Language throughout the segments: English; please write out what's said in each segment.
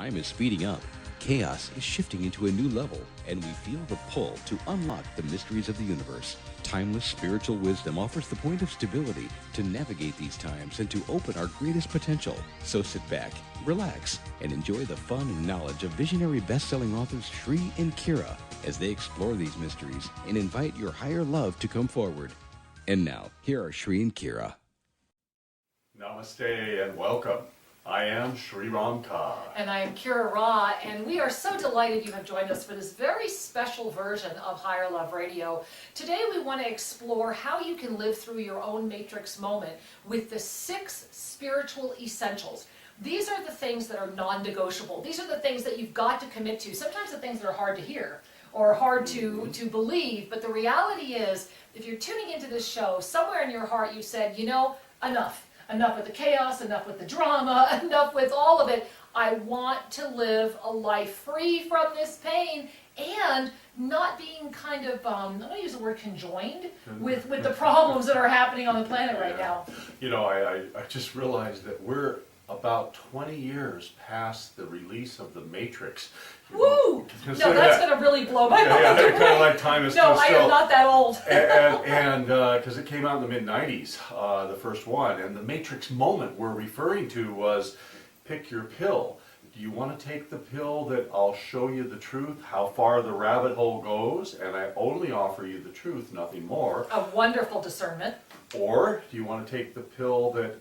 Time is speeding up. Chaos is shifting into a new level, and we feel the pull to unlock the mysteries of the universe. Timeless spiritual wisdom offers the point of stability to navigate these times and to open our greatest potential. So sit back, relax, and enjoy the fun and knowledge of visionary best-selling authors Shri and Kira as they explore these mysteries and invite your higher love to come forward. And now, here are Shri and Kira. Namaste and welcome. I am Sri Ramka. And I am Kira Ra, and we are so delighted you have joined us for this very special version of Higher Love Radio. Today we want to explore how you can live through your own matrix moment with the 6 spiritual essentials. These are the things that are non-negotiable. These are the things that you've got to commit to. Sometimes the things that are hard to hear or hard to believe, but the reality is, if you're tuning into this show, somewhere in your heart you said, you know, enough. Enough with the chaos, enough with the drama, enough with all of it. I want to live a life free from this pain and not being kind of, I'm going to use the word conjoined with the problems that are happening on the planet right now. You know, I just realized that we're about 20 years past the release of The Matrix. Woo! No, that's going to really blow my mind. Yeah, kind of like time is No, still I am not that old. and because it came out in the mid-90s, the first one, and the Matrix moment we're referring to was pick your pill. Do you want to take the pill that I'll show you the truth, how far the rabbit hole goes, and I only offer you the truth, nothing more? A wonderful discernment. Or do you want to take the pill that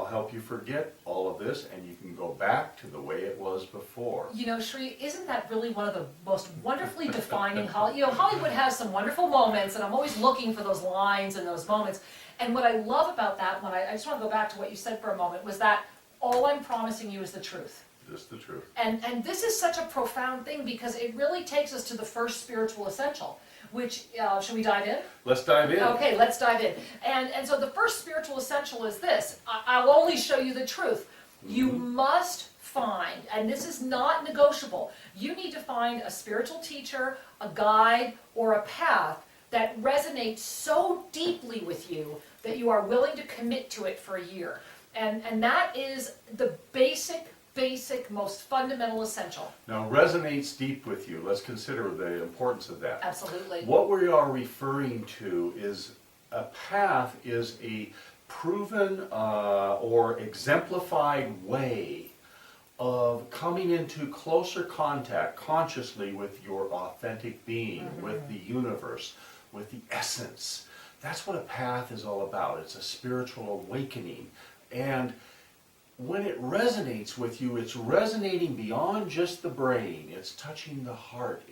help you forget all of this and you can go back to the way it was before? You know, Shri, isn't that really one of the most wonderfully defining, Hollywood has some wonderful moments, and I'm always looking for those lines and those moments. And what I love about that one, I just want to go back to what you said for a moment, was that all I'm promising you is the truth. Just the truth. And this is such a profound thing because it really takes us to the first spiritual essential, which, should we dive in? Let's dive in. Okay, let's dive in. And so the first spiritual essential is this. I'll only show you the truth. You must find, and this is not negotiable, you need to find a spiritual teacher, a guide, or a path that resonates so deeply with you that you are willing to commit to it for a year. And that is the basic, most fundamental essential. Now, resonates deep with you. Let's consider the importance of that. Absolutely. What we are referring to is a path is a proven or exemplified way of coming into closer contact consciously with your authentic being, with the universe, with the essence. That's what a path is all about. It's a spiritual awakening. And when it resonates with you, it's resonating beyond just the brain. It's touching the heart,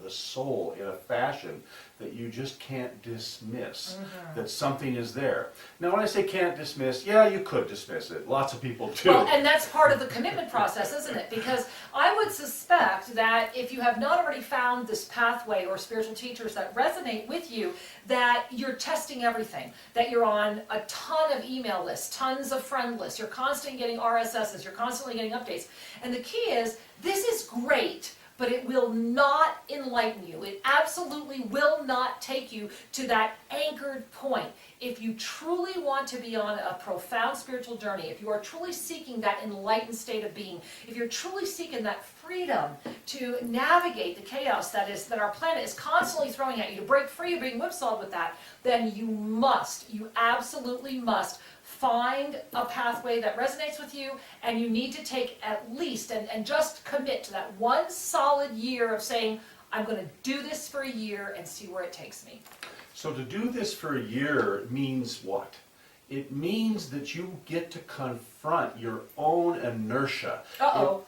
the soul, in a fashion that you just can't dismiss, that something is there. Now, when I say can't dismiss, yeah, you could dismiss it. Lots of people do. Well, and that's part of the commitment process, isn't it? Because I would suspect that if you have not already found this pathway or spiritual teachers that resonate with you, that you're testing everything, that you're on a ton of email lists, tons of friend lists, you're constantly getting RSSs, you're constantly getting updates. And the key is, this is great, but it will not enlighten you. It absolutely will not take you to that anchored point. If you truly want to be on a profound spiritual journey, if you are truly seeking that enlightened state of being, if you're truly seeking that freedom to navigate the chaos that our planet is constantly throwing at you, to break free of being whipsawed with that, then you absolutely must find a pathway that resonates with you, and you need to take at least, and just commit to that one solid year of saying, I'm going to do this for a year and see where it takes me. So to do this for a year means what? It means that you get to confront your own inertia. Uh-oh.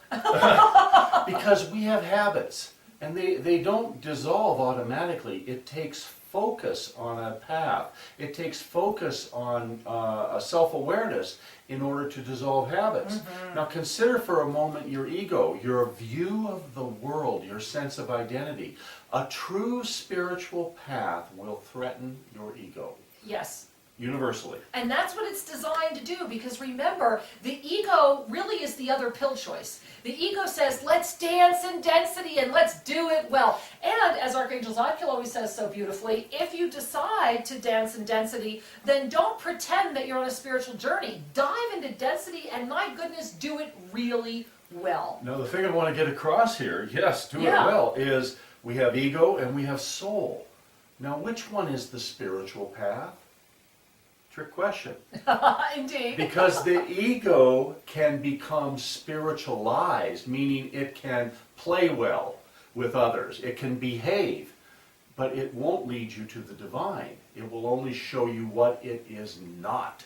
Because we have habits, and they don't dissolve automatically. It takes focus on a path. It takes focus on a self-awareness in order to dissolve habits. Now consider for a moment your ego, your view of the world, your sense of identity. A true spiritual path will threaten your ego. Yes. Universally. And that's what it's designed to do, because remember, the ego really is the other pill choice. The ego says, let's dance in density and let's do it well. And as Archangel Zadkiel always says so beautifully, if you decide to dance in density, then don't pretend that you're on a spiritual journey. Dive into density and, my goodness, do it really well. Now, the thing I want to get across here, yes, do it Yeah. well, is we have ego and we have soul. Now, which one is the spiritual path? Trick question. Indeed. Because the ego can become spiritualized, meaning it can play well with others. It can behave, but it won't lead you to the divine. It will only show you what it is not.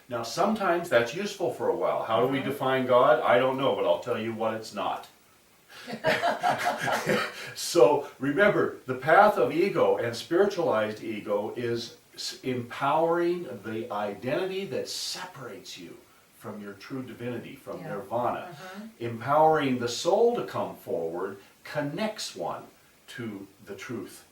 Now, sometimes that's useful for a while. How do we define God? I don't know, but I'll tell you what it's not. So remember, the path of ego and spiritualized ego is empowering the identity that separates you from your true divinity, from Yeah. nirvana. Empowering the soul to come forward connects one to the truth,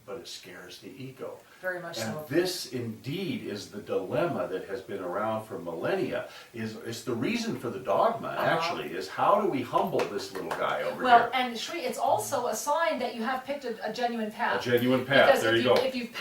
but it scares the ego. Very much And so. this indeed is the dilemma that has been around for millennia. It's the reason for the dogma, actually, is how do we humble this little guy over Well, here? and Shri, it's also a sign that you have picked a genuine A path. genuine path, Because there if you go. If you've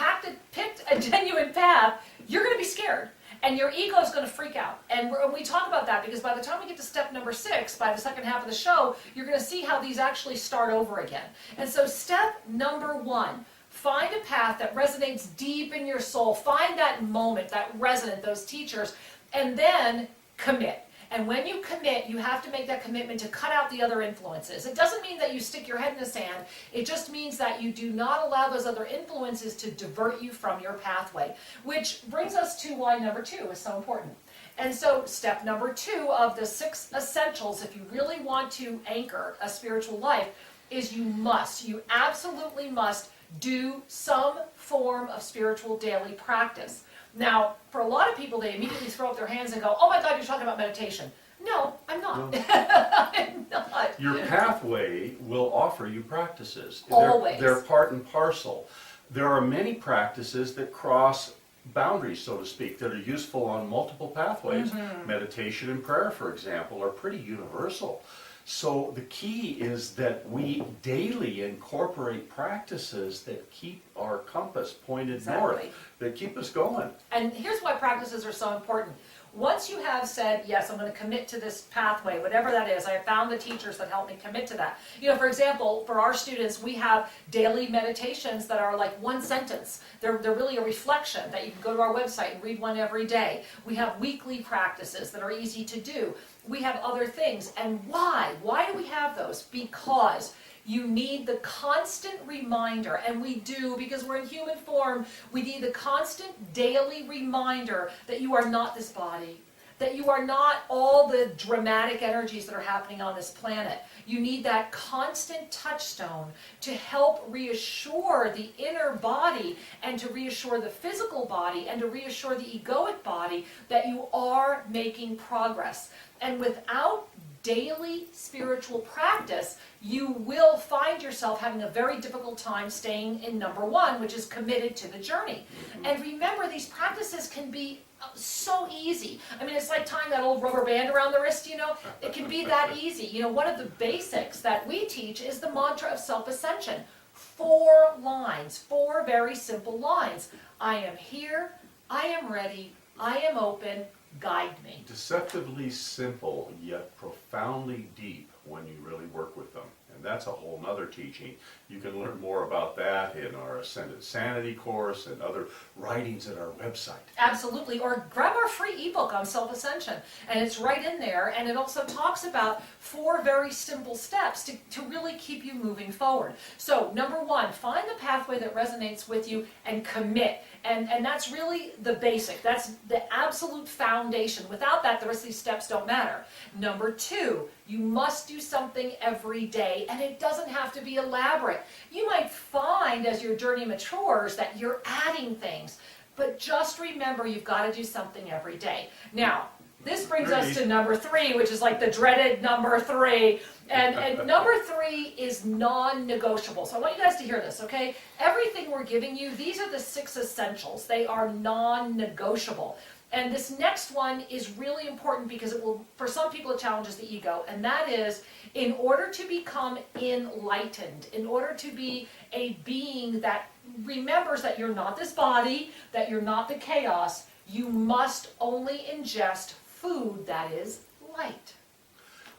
picked a genuine path, you're going to be scared. And your ego is going to freak out. And we talk about that because by the time we get to step number 6, by the second half of the show, you're going to see how these actually start over again. And so step number 1, find a path that resonates deep in your soul. Find that moment, that resonant, those teachers, and then commit. And when you commit, you have to make that commitment to cut out the other influences. It doesn't mean that you stick your head in the sand. It just means that you do not allow those other influences to divert you from your pathway. Which brings us to why number 2 is so important. And so step number 2 of the 6 essentials, if you really want to anchor a spiritual life, is you absolutely must do some form of spiritual daily practice. Now, for a lot of people, they immediately throw up their hands and go, oh my God, you're talking about meditation. No, I'm not. No. I'm not. Your pathway will offer you practices. Always. They're part and parcel. There are many practices that cross boundaries, so to speak, that are useful on multiple pathways. Meditation and prayer, for example, are pretty universal. So the key is that we daily incorporate practices that keep our compass pointed north, Exactly. that keep us going. And here's why practices are so important. Once you have said, yes, I'm going to commit to this pathway, whatever that is, I have found the teachers that help me commit to that. You know, for example, for our students, we have daily meditations that are like one sentence. They're really a reflection that you can go to our website and read one every day. We have weekly practices that are easy to do. We have other things. And why? Why do we have those? Because you need the constant reminder, and we do because we're in human form. We need the constant daily reminder that you are not this body, that you are not all the dramatic energies that are happening on this planet. You need that constant touchstone to help reassure the inner body and to reassure the physical body and to reassure the egoic body that you are making progress. And without daily spiritual practice, you will find yourself having a very difficult time staying in number 1, which is committed to the journey. And remember, these practices can be so easy. I mean, it's like tying that old rubber band around the wrist, you know? It can be that easy. You know, one of the basics that we teach is the mantra of self-ascension. 4 lines, 4 very simple lines. I am here, I am ready, I am open, guide me. Deceptively simple, yet profoundly deep when you really work with them. And that's a whole nother teaching. You can learn more about that in our Ascended Sanity course and other writings at our website. Absolutely, or grab our free ebook on self-ascension, and it's right in there, and it also talks about 4 very simple steps to really keep you moving forward. So, number 1, find the pathway that resonates with you and commit. And that's really the basic. That's the absolute foundation. Without that, the rest of these steps don't matter. Number 2, you must do something every day, and it doesn't have to be elaborate. You might find as your journey matures that you're adding things, but just remember you've got to do something every day. Now, this brings us to number 3, which is like the dreaded number 3. And number 3 is non-negotiable. So I want you guys to hear this, okay? Everything we're giving you, these are the 6 essentials. They are non-negotiable. And this next one is really important because it will, for some people, it challenges the ego. And that is, in order to become enlightened, in order to be a being that remembers that you're not this body, that you're not the chaos, you must only ingest food that is light.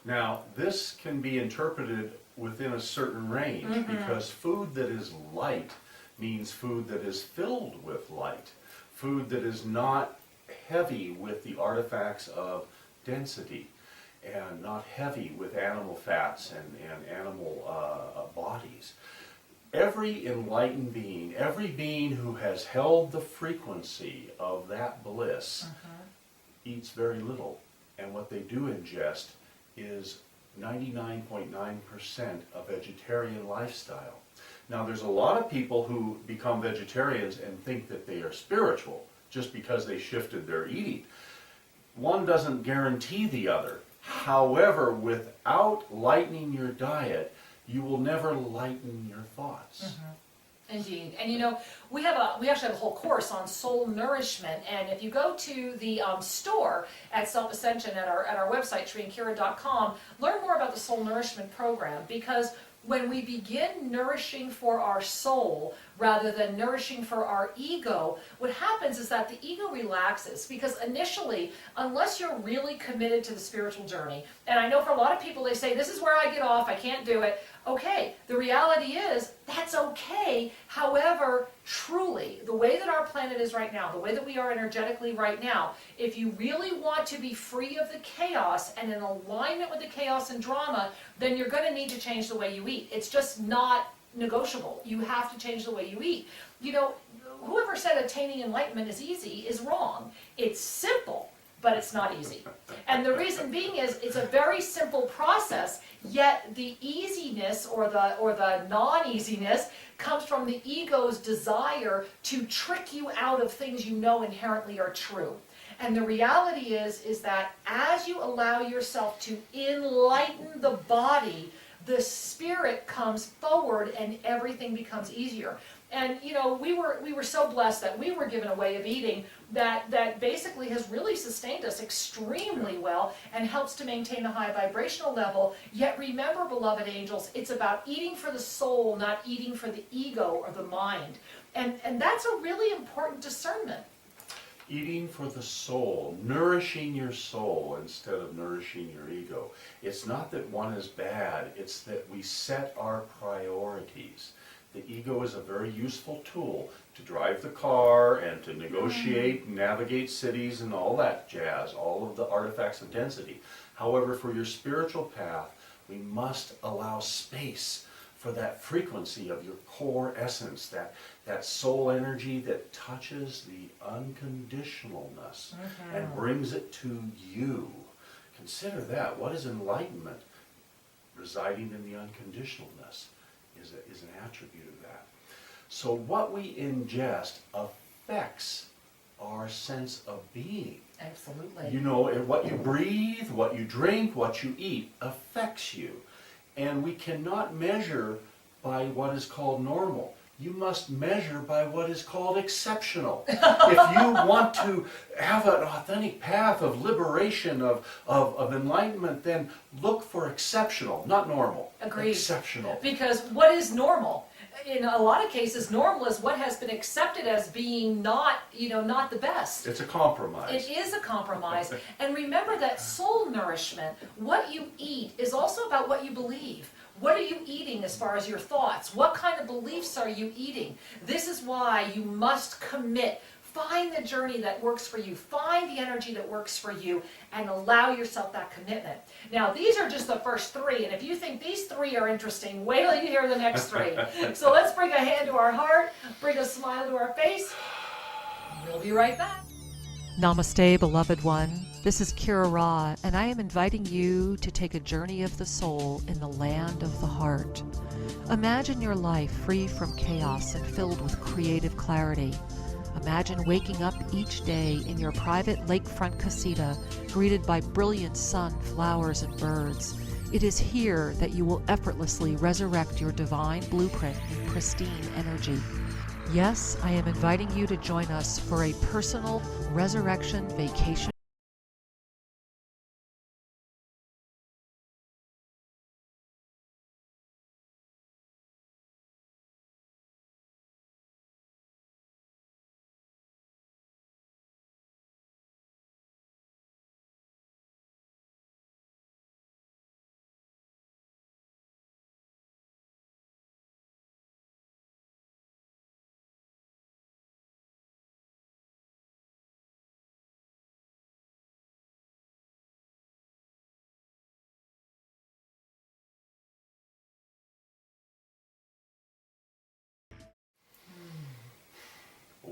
Now, this can be interpreted within a certain range because food that is light means food that is filled with light. Food that is not heavy with the artifacts of density and not heavy with animal fats and animal bodies. Every enlightened being, every being who has held the frequency of that bliss eats very little. And what they do ingest is 99.9% a vegetarian lifestyle. Now, there's a lot of people who become vegetarians and think that they are spiritual just because they shifted their eating. One doesn't guarantee the other. However, without lightening your diet, you will never lighten your thoughts. Indeed. And you know, we actually have a whole course on soul nourishment, and if you go to the store at Self-Ascension at our website, TreeandKira.com, learn more about the soul nourishment program, because when we begin nourishing for our soul rather than nourishing for our ego, what happens is that the ego relaxes, because initially, unless you're really committed to the spiritual journey, and I know for a lot of people they say, this is where I get off, I can't do it. Okay, the reality is, that's okay. However, truly, the way that our planet is right now, the way that we are energetically right now, if you really want to be free of the chaos and in alignment with the chaos and drama, then you're going to need to change the way you eat. It's just not negotiable. You have to change the way you eat. You know, whoever said attaining enlightenment is easy is wrong. It's simple, but it's not easy. And the reason being is it's a very simple process, yet the easiness or the non-easiness comes from the ego's desire to trick you out of things you know inherently are true. And the reality is that as you allow yourself to enlighten the body, the spirit comes forward and everything becomes easier. And you know, we were so blessed that we were given a way of eating that basically has really sustained us extremely well and helps to maintain a high vibrational level. Yet remember, beloved angels, it's about eating for the soul, not eating for the ego or the mind. And that's a really important discernment. Eating for the soul, nourishing your soul instead of nourishing your ego. It's not that one is bad, it's that we set our priorities. The ego is a very useful tool to drive the car and to negotiate and navigate cities and all that jazz, all of the artifacts of density. However, for your spiritual path, we must allow space for that frequency of your core essence, that soul energy that touches the unconditionalness and brings it to you. Consider that. What is enlightenment? Residing in the unconditionalness is an attribute of that. So what we ingest affects our sense of being. Absolutely. You know, and what you breathe, what you drink, what you eat affects you. And we cannot measure by what is called normal. You must measure by what is called exceptional. If you want to have an authentic path of liberation, of enlightenment, then look for exceptional, not normal. Agreed. Exceptional. Because what is normal? In a lot of cases, normal is what has been accepted as being not the best. It's a compromise. It is a compromise. And remember that soul nourishment, what you eat, is also about what you believe. What are you eating as far as your thoughts? What kind of beliefs are you eating? This is why you must commit. Find the journey that works for you. Find the energy that works for you and allow yourself that commitment. Now, these are just the first three, and if you think these three are interesting, wait till you hear the next three. So let's bring a hand to our heart, bring a smile to our face. We'll be right back. Namaste, beloved one. This is Kira Ra, and I am inviting you to take a journey of the soul in the land of the heart. Imagine your life free from chaos and filled with creative clarity. Imagine waking up each day in your private lakefront casita, greeted by brilliant sun, flowers, and birds. It is here that you will effortlessly resurrect your divine blueprint in pristine energy. Yes, I am inviting you to join us for a personal resurrection vacation.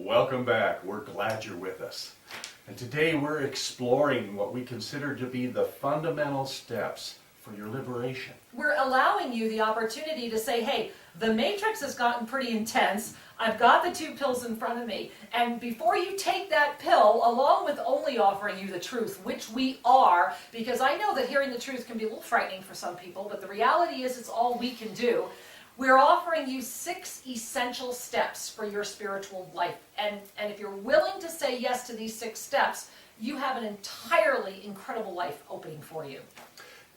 Welcome back. We're glad you're with us. And today we're exploring what we consider to be the fundamental steps for your liberation. We're allowing you the opportunity to say, hey, the matrix has gotten pretty intense. I've got the 2 pills in front of me. And before you take that pill, along with only offering you the truth, which we are, because I know that hearing the truth can be a little frightening for some people, but the reality is it's all we can do. We're offering you 6 essential steps for your spiritual life. And if you're willing to say yes to these 6 steps, you have an entirely incredible life opening for you.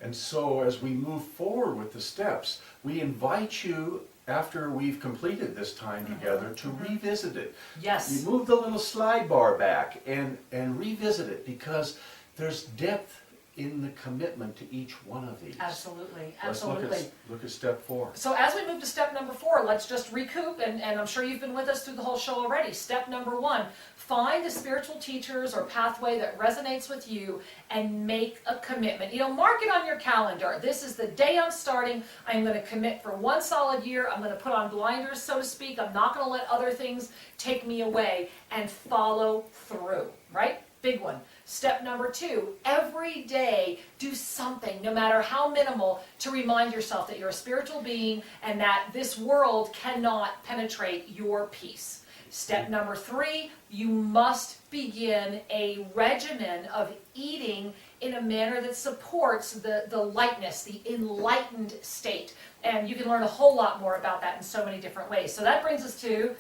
And so as we move forward with the steps, we invite you, after we've completed this time together, to revisit it. Yes. You move the little slide bar back and revisit it, because there's depth in the commitment to each one of these. Absolutely, Let's absolutely. look at step 4. So as we move to step number 4, let's just recoup, and I'm sure you've been with us through the whole show already. Step number 1, find the spiritual teachers or pathway that resonates with you and make a commitment. You know, mark it on your calendar. This is the day I'm starting. I'm going to commit for 1 solid year. I'm going to put on blinders, so to speak. I'm not going to let other things take me away, and follow through, right? Big one. Step number 2, every day do something, no matter how minimal, to remind yourself that you're a spiritual being and that this world cannot penetrate your peace. Step number 3, you must begin a regimen of eating in a manner that supports the lightness, the enlightened state. And you can learn a whole lot more about that in so many different ways. So that brings us to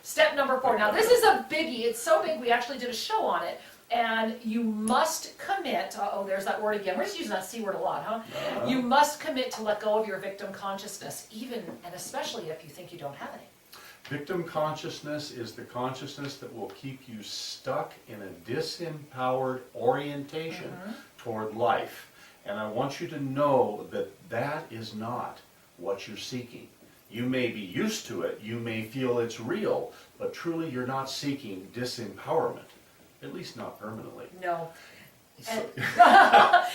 step number 4. Now this is a biggie. It's so big we actually did a show on it. And you must commit, oh, there's that word again. We're just using that C word a lot, huh? You must commit to let go of your victim consciousness, even and especially if you think you don't have any. Victim consciousness is the consciousness that will keep you stuck in a disempowered orientation toward life. And I want you to know that that is not what you're seeking. You may be used to it, you may feel it's real, but truly you're not seeking disempowerment, at least not permanently. No. And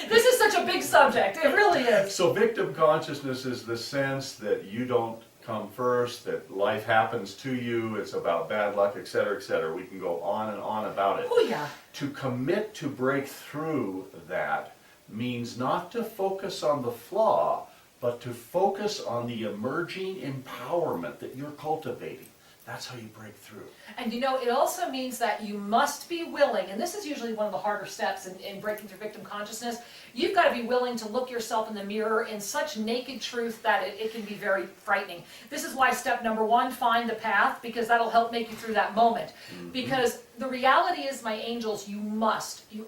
this is such a big subject, it really is. So victim consciousness is the sense that you don't come first, that life happens to you, it's about bad luck, etc., etc. We can go on and on about it. Oh yeah. To commit to break through that means not to focus on the flaw, but to focus on the emerging empowerment that you're cultivating. That's how you break through. And you know, it also means that you must be willing, and this is usually one of the harder steps in breaking through victim consciousness, you've got to be willing to look yourself in the mirror in such naked truth that it can be very frightening. This is why step number 1, find the path, because that'll help make you through that moment. Because the reality is, my angels, you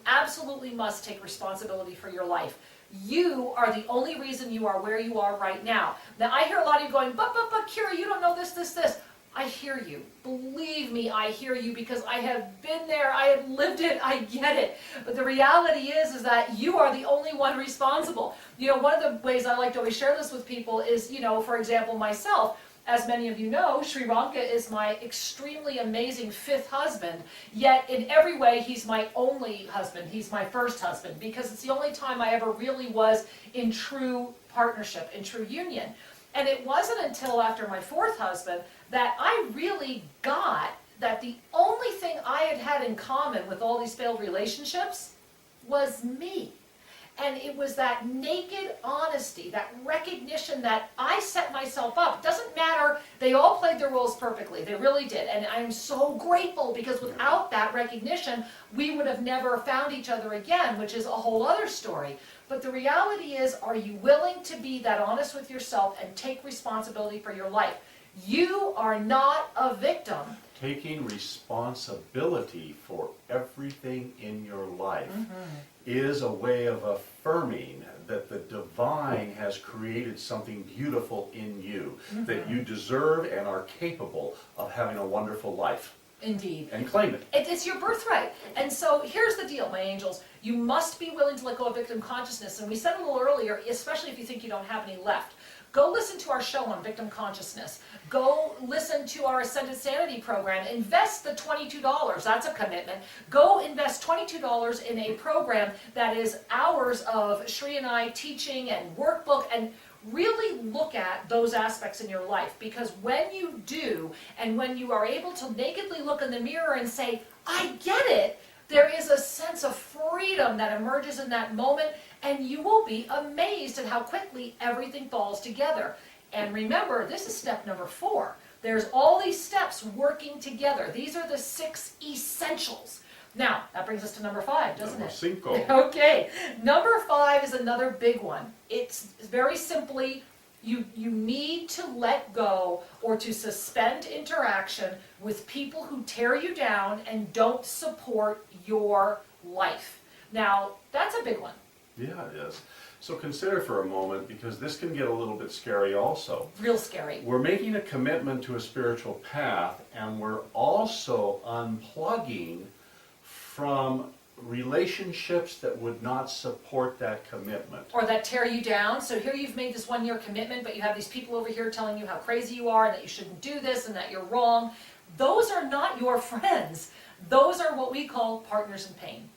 absolutely must take responsibility for your life. You are the only reason you are where you are right now. Now, I hear a lot of you going, but, Kira, you don't know this. I hear you. Believe me, I hear you, because I have been there, I have lived it, I get it. But the reality is that you are the only one responsible. You know, one of the ways I like to always share this with people is, you know, for example, myself. As many of you know, Sri Ranka is my extremely amazing 5th husband, yet in every way he's my only husband. He's my first husband, because it's the only time I ever really was in true partnership, in true union. And it wasn't until after my 4th husband that I really got that the only thing I had in common with all these failed relationships was me. And it was that naked honesty, that recognition that I set myself up. It doesn't matter, they all played their roles perfectly, they really did. And I am so grateful, because without that recognition, we would have never found each other again, which is a whole other story. But the reality is, are you willing to be that honest with yourself and take responsibility for your life? You are not a victim. Taking responsibility for everything in your life is a way of affirming that the divine has created something beautiful in you, that you deserve and are capable of having a wonderful life. Indeed. And claim it. It's your birthright. And so here's the deal, my angels. You must be willing to let go of victim consciousness. And we said a little earlier, especially if you think you don't have any left. Go listen to our show on victim consciousness. Go listen to our Ascended Sanity program. Invest the $22. That's a commitment. Go invest $22 in a program that is hours of Shri and I teaching and workbook. And really look at those aspects in your life, because when you do, and when you are able to nakedly look in the mirror and say, I get it, there is a sense of freedom that emerges in that moment, and you will be amazed at how quickly everything falls together. And remember, this is step number 4. There's all these steps working together. These are the 6 essentials. Now, that brings us to number 5, doesn't it? Cinco. Okay, number 5 is another big one. It's very simply, you need to let go or to suspend interaction with people who tear you down and don't support your life. Now, that's a big one. Yeah, it is. So consider for a moment, because this can get a little bit scary also. Real scary. We're making a commitment to a spiritual path, and we're also unplugging from relationships that would not support that commitment. Or that tear you down. So here you've made this 1-year commitment, but you have these people over here telling you how crazy you are and that you shouldn't do this and that you're wrong. Those are not your friends. Those are what we call partners in pain.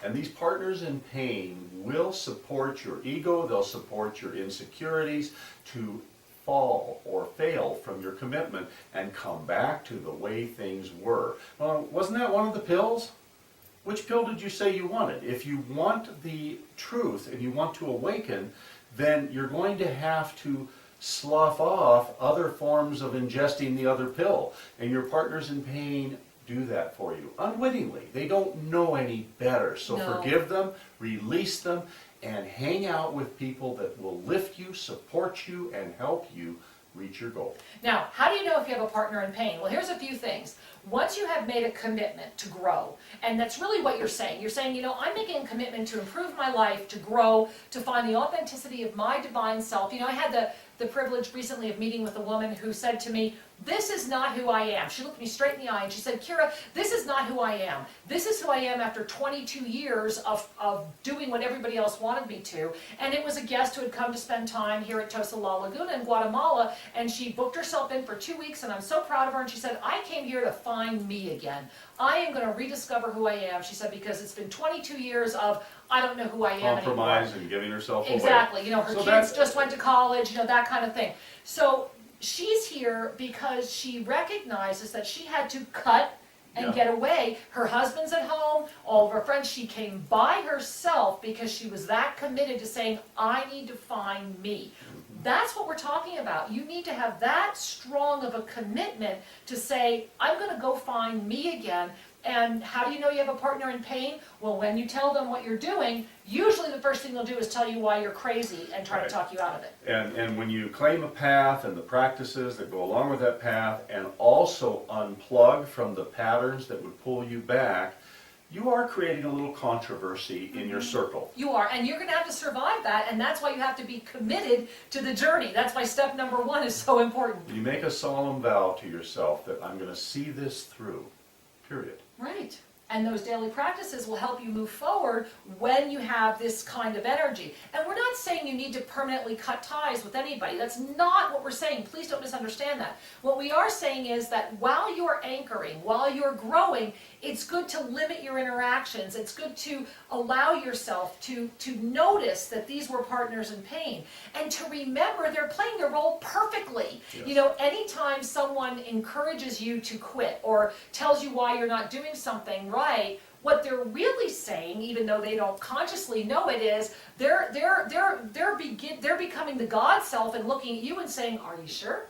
And these partners in pain will support your ego, they'll support your insecurities to fall or fail from your commitment and come back to the way things were. Wasn't that one of the pills? Which pill did you say you wanted? If you want the truth and you want to awaken, then you're going to have to slough off other forms of ingesting the other pill. And your partners in pain do that for you unwittingly. They don't know any better. So No. Forgive them, release them, and hang out with people that will lift you, support you, and help you reach your goal. Now, how do you know if you have a partner in pain? Well, here's a few things. Once you have made a commitment to grow, and that's really what you're saying. You're saying, I'm making a commitment to improve my life, to grow, to find the authenticity of my divine self. I had the privilege recently of meeting with a woman who said to me, this is not who I am. She looked me straight in the eye and she said, Kira, this is not who I am. This is who I am after 22 years of doing what everybody else wanted me to. And it was a guest who had come to spend time here at Tosa La Laguna in Guatemala, and she booked herself in for 2 weeks, and I'm so proud of her. And she said, I came here to find me again. I am going to rediscover who I am, she said, because it's been 22 years of I don't know who I am Compromise anymore. and giving herself away. Exactly. Her So kids just went to college, that kind of thing. So she's here because she recognizes that she had to cut and get away. Her husband's at home, all of her friends. She came by herself because she was that committed to saying, I need to find me. That's what we're talking about. You need to have that strong of a commitment to say, I'm going to go find me again. And how do you know you have a partner in pain? Well, when you tell them what you're doing, usually the first thing they'll do is tell you why you're crazy and try to talk you out of it. And when you claim a path and the practices that go along with that path, and also unplug from the patterns that would pull you back, you are creating a little controversy in your circle. You are, and you're going to have to survive that, and that's why you have to be committed to the journey. That's why step number 1 is so important. You make a solemn vow to yourself that I'm going to see this through, period. Right. And those daily practices will help you move forward when you have this kind of energy. And we're not saying you need to permanently cut ties with anybody. That's not what we're saying. Please don't misunderstand that. What we are saying is that while you're anchoring, while you're growing, it's good to limit your interactions. It's good to allow yourself to notice that these were partners in pain. And to remember they're playing their role perfectly. Yes. Anytime someone encourages you to quit or tells you why you're not doing something right, what they're really saying, even though they don't consciously know it, is they're becoming the God self and looking at you and saying, are you sure?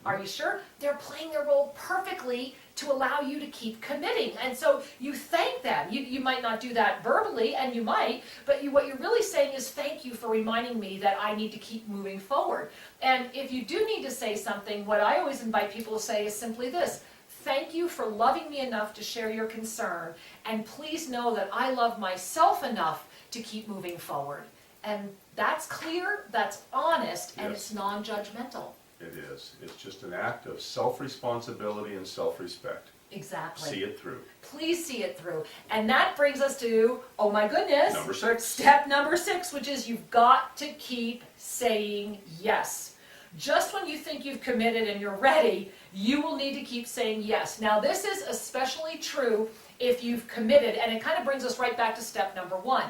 Are you sure? They're playing their role perfectly to allow you to keep committing. And so you thank them. You might not do that verbally, and you might, but what you're really saying is thank you for reminding me that I need to keep moving forward. And if you do need to say something, what I always invite people to say is simply this: thank you for loving me enough to share your concern, and please know that I love myself enough to keep moving forward. And that's clear, that's honest, and Yes. it's non-judgmental. It is. It's just an act of self-responsibility and self-respect. Exactly. See it through. Please see it through. And that brings us to, oh my goodness, Number 6. step number 6, which is you've got to keep saying yes. Just when you think you've committed and you're ready, you will need to keep saying yes. Now, this is especially true if you've committed, and it kind of brings us right back to step number 1.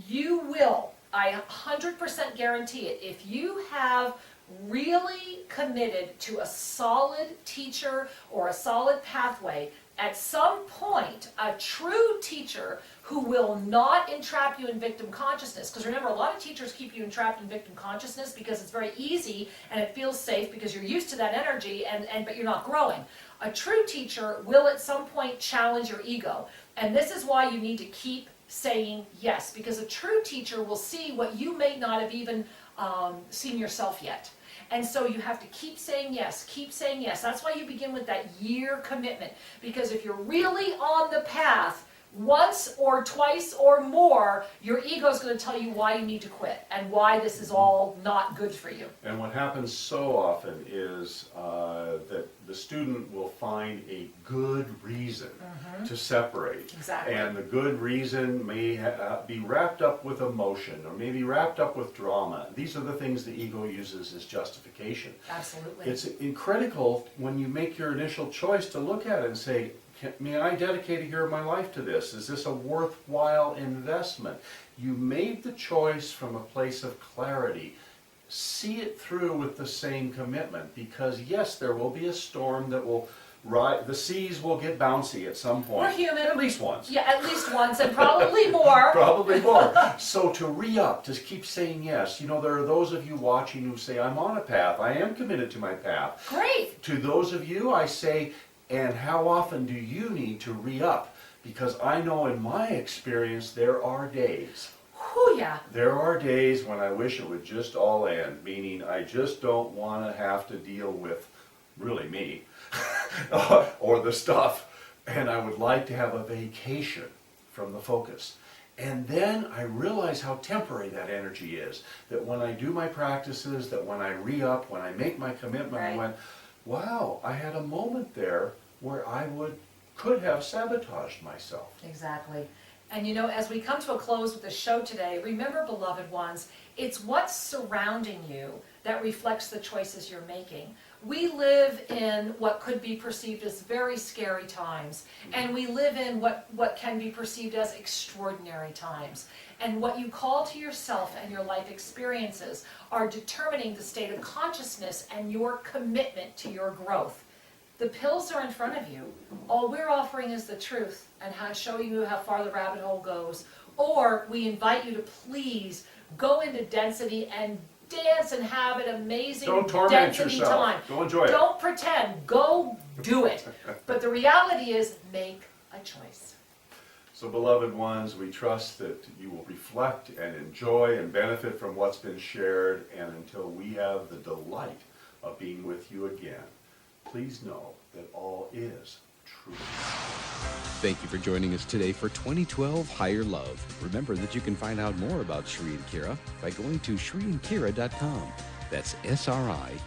You will I 100% guarantee it. If you have really committed to a solid teacher or a solid pathway, at some point, a true teacher who will not entrap you in victim consciousness, because remember, a lot of teachers keep you entrapped in victim consciousness because it's very easy and it feels safe because you're used to that energy, but you're not growing. A true teacher will at some point challenge your ego, and this is why you need to keep saying yes, because a true teacher will see what you may not have even seen yourself yet. And so you have to keep saying yes, keep saying yes. That's why you begin with that year commitment. Because if you're really on the path, once or twice or more, your ego is going to tell you why you need to quit and why this is all not good for you. And what happens so often is that the student will find a good reason to separate. Exactly. And the good reason may be wrapped up with emotion or maybe wrapped up with drama. These are the things the ego uses as justification. Absolutely. It's critical when you make your initial choice to look at it and say, may I dedicate a year of my life to this? Is this a worthwhile investment? You made the choice from a place of clarity. See it through with the same commitment, because yes, there will be a storm that will rise. The seas will get bouncy at some point. We're human. At least once. Yeah, at least once, and probably more. Probably more. So to re-up, to keep saying yes. You know, there are those of you watching who say, I'm on a path. I am committed to my path. Great. To those of you, I say, and how often do you need to re-up? Because I know in my experience there are days. Whew, yeah. There are days when I wish it would just all end, meaning I just don't want to have to deal with really me or the stuff. And I would like to have a vacation from the focus. And then I realize how temporary that energy is. That when I do my practices, that when I re-up, when I make my commitment, Right. I went, wow, I had a moment there where I could have sabotaged myself. Exactly. And you know, as we come to a close with the show today, remember, beloved ones, it's what's surrounding you that reflects the choices you're making. We live in what could be perceived as very scary times, and we live in what can be perceived as extraordinary times. And what you call to yourself and your life experiences are determining the state of consciousness and your commitment to your growth. The pills are in front of you. All we're offering is the truth and showing you how far the rabbit hole goes. Or we invite you to please go into density and dance and have an amazing Don't torment density yourself. time. Go enjoy it. Don't pretend. Go do it. But the reality is, make a choice. So beloved ones, we trust that you will reflect and enjoy and benefit from what's been shared, and until we have the delight of being with you again, please know that all is true. Thank you for joining us today for 2012 Higher Love. Remember that you can find out more about Sri and Kira by going to SriandKira.com. That's SriandKira.